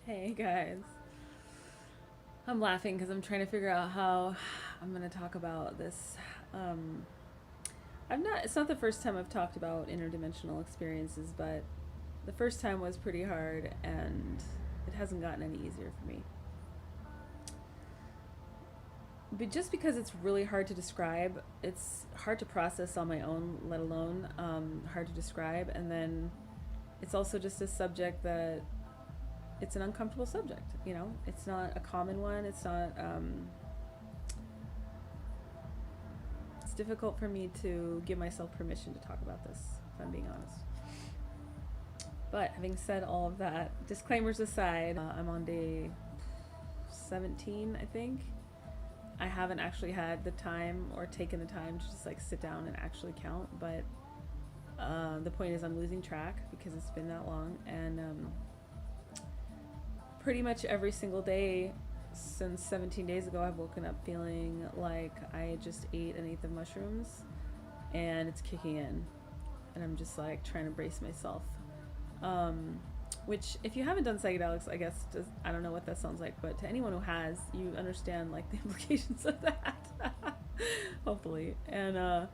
Hey guys. I'm laughing because I'm trying to figure out how I'm going to talk about this. Um, it's not the first time I've talked about interdimensional experiences, but the first time was pretty hard and it hasn't gotten any easier for me. But just because it's really hard to describe, it's hard to process on my own, let alone hard to describe. And then it's also just a subject that it's an uncomfortable subject. It's not a common one. It's difficult for me to give myself permission to talk about this, if I'm being honest. But having said all of that, disclaimers aside, I'm on day 17, I think. I haven't actually had the time or taken the time to just like sit down and actually count, but the point is I'm losing track because it's been that long, and pretty much every single day since 17 days ago, I've woken up feeling like I just ate an eighth of mushrooms and it's kicking in. And I'm just like trying to brace myself. Um, which, if you haven't done psychedelics, I guess I don't know what that sounds like, but to anyone who has, you understand like the implications of that. Hopefully. And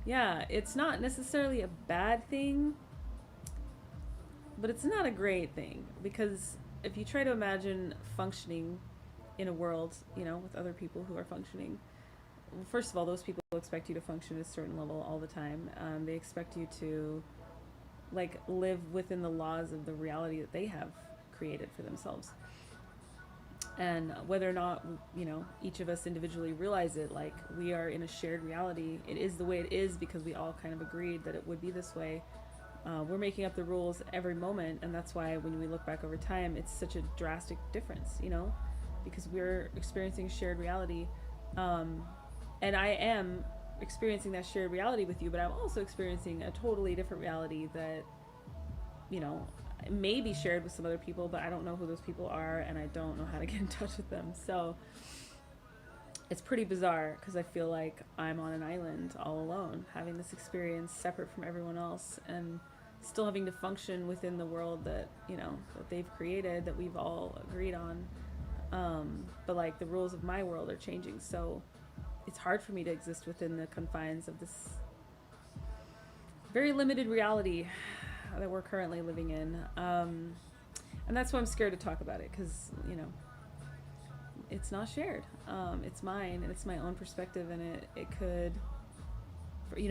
yeah, it's not necessarily a bad thing, but it's not a great thing because if you try to imagine functioning in a world, with other people who are functioning, well, first of all, those people expect you to function at a certain level all the time. They expect you to like live within the laws of the reality that they have created for themselves. And whether or not, each of us individually realize it, like we are in a shared reality. It is the way it is because we all kind of agreed that it would be this way. We're making up the rules every moment, and that's why when we look back over time, it's such a drastic difference, because we're experiencing shared reality. Um, and I am experiencing that shared reality with you, but I'm also experiencing a totally different reality that, you know, may be shared with some other people, but I don't know who those people are, and I don't know how to get in touch with them. So it's pretty bizarre because I feel like I'm on an island all alone, having this experience separate from everyone else, and still having to function within the world that they've created, that we've all agreed on. But like the rules of my world are changing, so it's hard for me to exist within the confines of this very limited reality that we're currently living in. And that's why I'm scared to talk about it because, it's not shared. It's mine and it's my own perspective, and it could,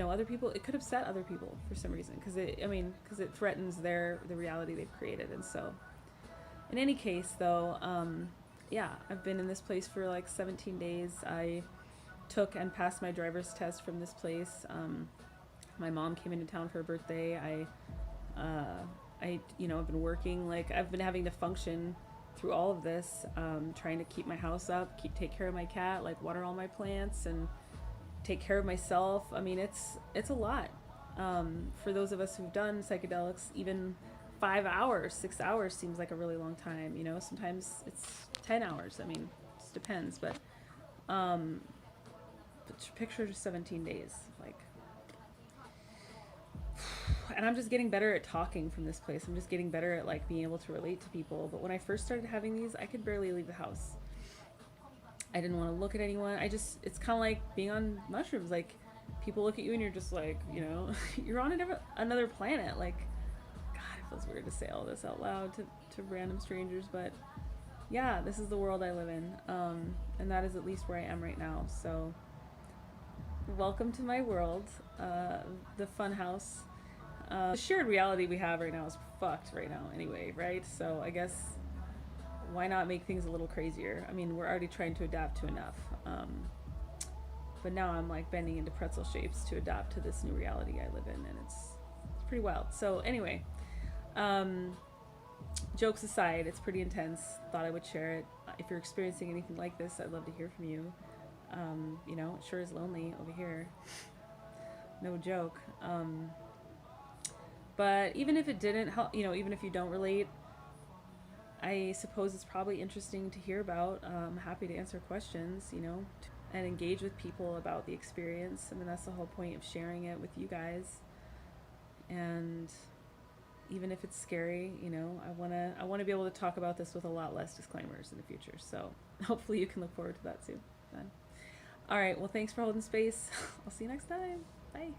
other people, it could upset other people for some reason because it threatens the reality they've created. And so, in any case, though, yeah, I've been in this place for like 17 days. I took and passed my driver's test from this place. My mom came into town for her birthday. I've been working. Like I've been having to function through all of this, trying to keep my house up, take care of my cat, like water all my plants, and take care of myself. I mean, it's a lot. For those of us who've done psychedelics, even 5 hours, 6 hours seems like a really long time. Sometimes it's 10 hours. I mean, it just depends. Um, but picture just 17 days, like, and I'm just getting better at talking from this place. I'm just getting better at like being able to relate to people. But when I first started having these, I could barely leave the house. I didn't want to look at anyone. It's kind of like being on mushrooms. Like people look at you and you're just like, you're on another planet. Like, God, it feels weird to say all this out loud to random strangers, but yeah, this is the world I live in. And that is at least where I am right now. So welcome to my world, the fun house. The shared reality we have right now is fucked right now anyway, right? So I guess why not make things a little crazier? I mean, we're already trying to adapt to enough. But now I'm like bending into pretzel shapes to adapt to this new reality I live in, and it's pretty wild. So anyway, um, jokes aside, it's pretty intense. Thought I would share it. If you're experiencing anything like this, I'd love to hear from you. It sure is lonely over here. No joke. But even if it didn't help, even if you don't relate, I suppose it's probably interesting to hear about. I'm happy to answer questions, and engage with people about the experience. I mean, that's the whole point of sharing it with you guys. And even if it's scary, you know, I wanna be able to talk about this with a lot less disclaimers in the future. So hopefully you can look forward to that soon. Then. All right. Well, thanks for holding space. I'll see you next time. Bye.